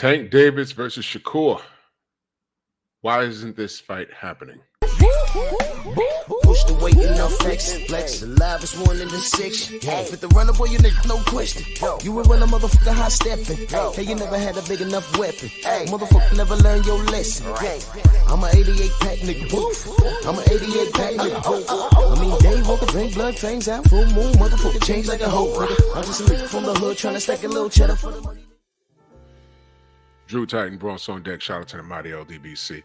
Tank Davis versus Shakur. Why isn't this fight happening? Push the weight and no flex alive is one in the six. Fit the runner, boy, you nigga, no question. You will run a motherfucker high stepping. Hey, you never had a big enough weapon. Motherfucker never learned your lesson. I'm a 88 pack nigga, boof. I'm a 88 pack nigga, boof. I mean, day walker, drink blood, trains out, full moon, motherfucker change like a hoe, nigga. I'm just a nigga from the hood trying to stack a little cheddar for the money. Drew Titan, Bronx on deck. Shout out to the mighty LDBC.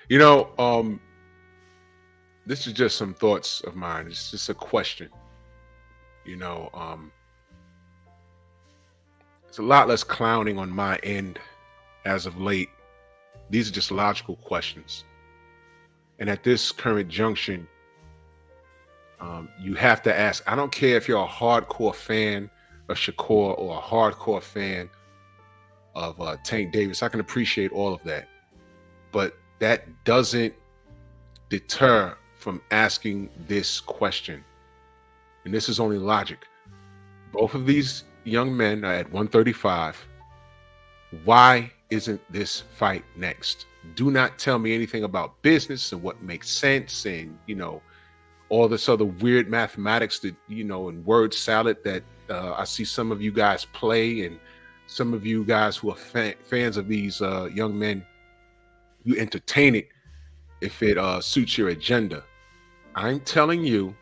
You know, this is just some thoughts of mine. It's just a question. You know, there's a lot less clowning on my end as of late. These are just logical questions. And at this current junction, you have to ask. I don't care if you're a hardcore fan of Shakur or a hardcore fan of Tank Davis. I can appreciate all of that. But that doesn't deter from asking this question. And this is only logic. Both of these young men are at 135. Why isn't this fight next? Do not tell me anything about business and what makes sense and, you know, all this other weird mathematics that, you know, and word salad that I see some of you guys play, and some of you guys who are fans of these young men, you entertain it if it suits your agenda. I'm telling you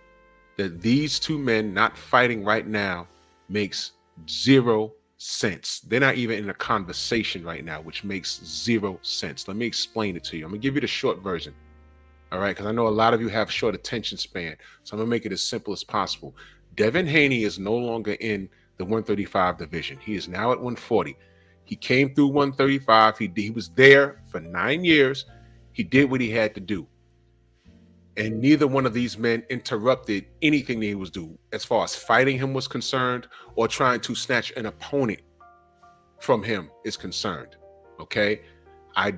that these two men not fighting right now makes zero sense. They're not even in a conversation right now, which makes zero sense. Let me explain it to you. I'm gonna give you the short version. All right, because I know a lot of you have short attention span. So I'm gonna make it as simple as possible. Devin Haney is no longer in the 135 division. He is now at 140. He came through 135. He was there for 9 years. He did what he had to do. And neither one of these men interrupted anything that he was doing as far as fighting him was concerned or trying to snatch an opponent from him is concerned. Okay? I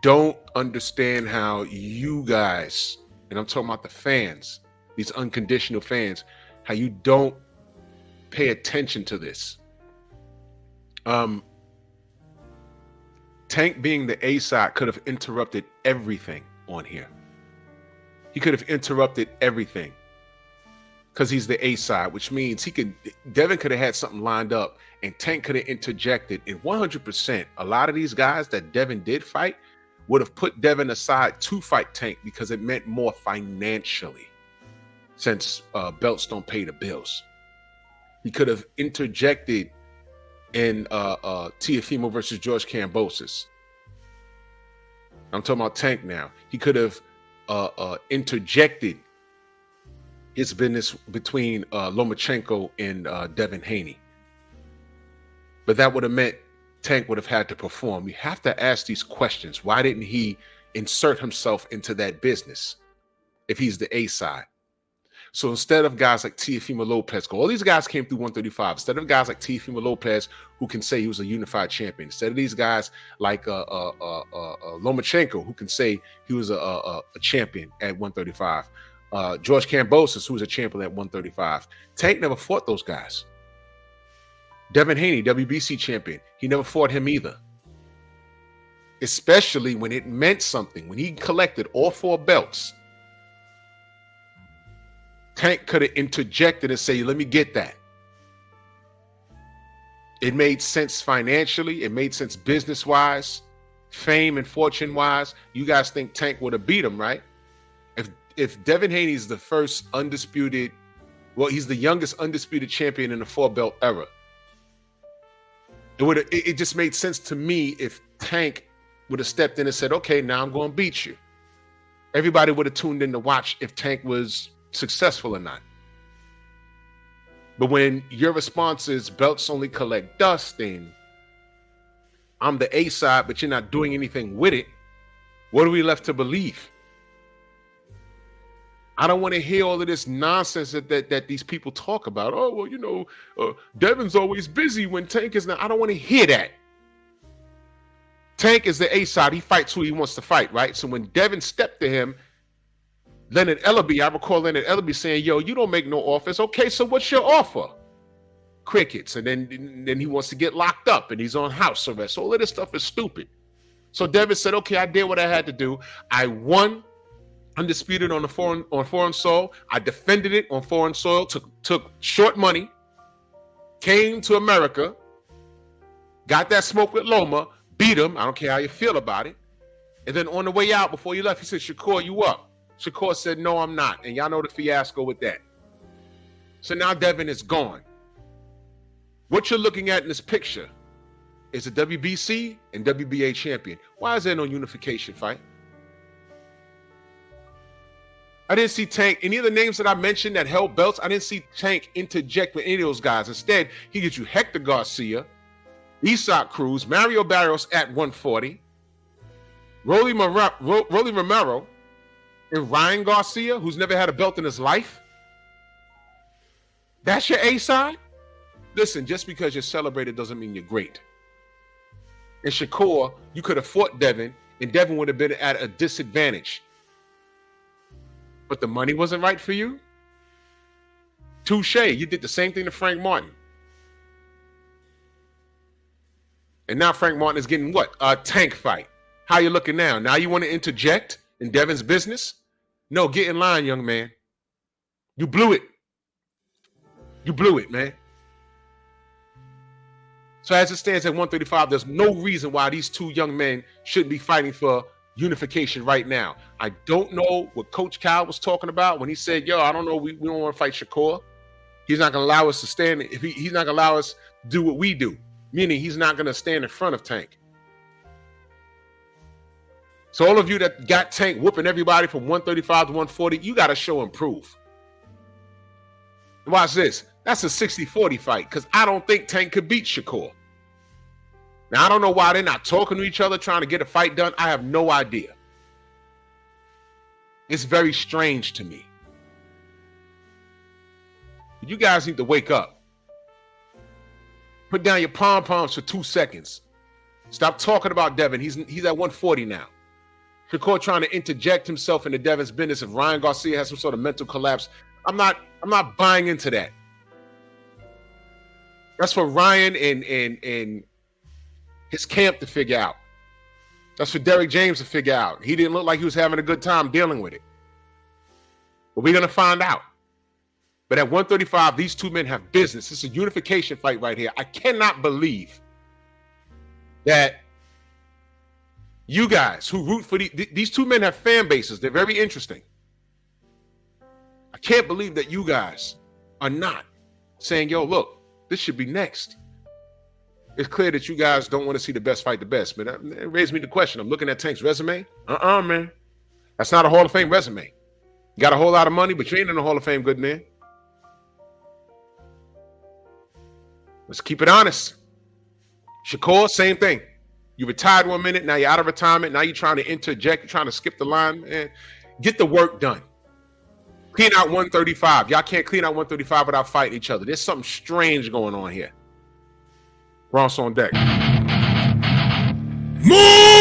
don't understand how you guys, and I'm talking about the fans, these unconditional fans, how you don't pay attention to this. Tank being the A side could have interrupted everything on here. He could have interrupted everything because he's the A side, which means Devin could have had something lined up and Tank could have interjected. And 100%, a lot of these guys that Devin did fight would have put Devin aside to fight Tank because it meant more financially, since belts don't pay the bills. He could have interjected in Teofimo versus George Kambosos. I'm talking about Tank now. He could have interjected his business between Lomachenko and Devin Haney. But that would have meant Tank would have had to perform. You have to ask these questions. Why didn't he insert himself into that business if he's the A side? So instead of guys like Teofimo Lopez, all these guys came through 135. Instead of guys like Teofimo Lopez, who can say he was a unified champion, instead of these guys like Lomachenko, who can say he was a champion at 135, George Kambosos, who was a champion at 135, Tank never fought those guys. Devin Haney, WBC champion, he never fought him either. Especially when it meant something, when he collected all 4 belts. Tank could have interjected and say, let me get that. It made sense financially. It made sense business-wise, fame and fortune-wise. You guys think Tank would have beat him, right? If Devin Haney is the first undisputed, well, he's the youngest undisputed champion in the 4-belt era. It just made sense to me if Tank would have stepped in and said, okay, now I'm going to beat you. Everybody would have tuned in to watch if Tank was successful or not. But when your response is belts only collect dust and I'm the A side, but you're not doing anything with it, what are we left to believe? I don't want to hear all of this nonsense that these people talk about. Oh, well, you know, Devin's always busy when Tank is not. I don't want to hear that. Tank is the A side. He fights who he wants to fight, right? So when Devin stepped to him, Leonard Ellaby, I recall Leonard Ellaby saying, yo, you don't make no offers. Okay, so what's your offer? crickets, and then he wants to get locked up, and he's on house arrest. All of this stuff is stupid. So Devin said, okay, I did what I had to do. I won undisputed on foreign soil. I defended it on foreign soil, took short money, came to America, got that smoke with Loma, beat him. I don't care how you feel about it. And then on the way out, before you left, he said, Shakur, you up? Shakur said, no, I'm not. And y'all know the fiasco with that. So now Devin is gone. What you're looking at in this picture is a WBC and WBA champion. Why is there no unification fight? I didn't see Tank, any of the names that I mentioned that held belts, I didn't see Tank interject with any of those guys. Instead, he gets you Hector Garcia, Isak Cruz, Mario Barrios at 140, Rolly Romero, and Ryan Garcia, who's never had a belt in his life. That's your A side? Listen, just because you're celebrated doesn't mean you're great. And Shakur, you could have fought Devin, and Devin would have been at a disadvantage. But the money wasn't right for you? Touche, you did the same thing to Frank Martin. And now Frank Martin is getting what? A Tank fight. How you looking now? Now you want to interject in Devin's business? No, get in line, young man. You blew it. You blew it, man. So as it stands at 135, there's no reason why these two young men shouldn't be fighting for unification right now. I don't know what Coach Cal was talking about when he said, yo, I don't know, we don't want to fight Shakur. He's not going to allow us to stand. If he's not going to allow us to do what we do, meaning he's not going to stand in front of Tank. So all of you that got Tank whooping everybody from 135 to 140, you got to show and prove. Watch this. That's a 60-40 fight because I don't think Tank could beat Shakur. Now, I don't know why they're not talking to each other, trying to get a fight done. I have no idea. It's very strange to me. You guys need to wake up. Put down your pom-poms for 2 seconds. Stop talking about Devin. He's at 140 now. Shakur trying to interject himself into Devin's business. If Ryan Garcia has some sort of mental collapse, I'm not buying into that. That's for Ryan and his camp to figure out. That's for Derrick James to figure out. He didn't look like he was having a good time dealing with it. But we're going to find out. But at 135, these two men have business. It's a unification fight right here. I cannot believe that you guys who root for these two men have fan bases. They're very interesting. I can't believe that you guys are not saying, yo, look, this should be next. It's clear that you guys don't want to see the best fight the best, but it raised me the question. I'm looking at Tank's resume. Man. That's not a Hall of Fame resume. You got a whole lot of money, but you ain't in the Hall of Fame, good man. Let's keep it honest. Shakur, same thing. You retired 1 minute, now you're out of retirement. Now you're trying to interject, you're trying to skip the line. Man, get the work done. Clean out 135. Y'all can't clean out 135 without fighting each other. There's something strange going on here. Ross on deck. Move!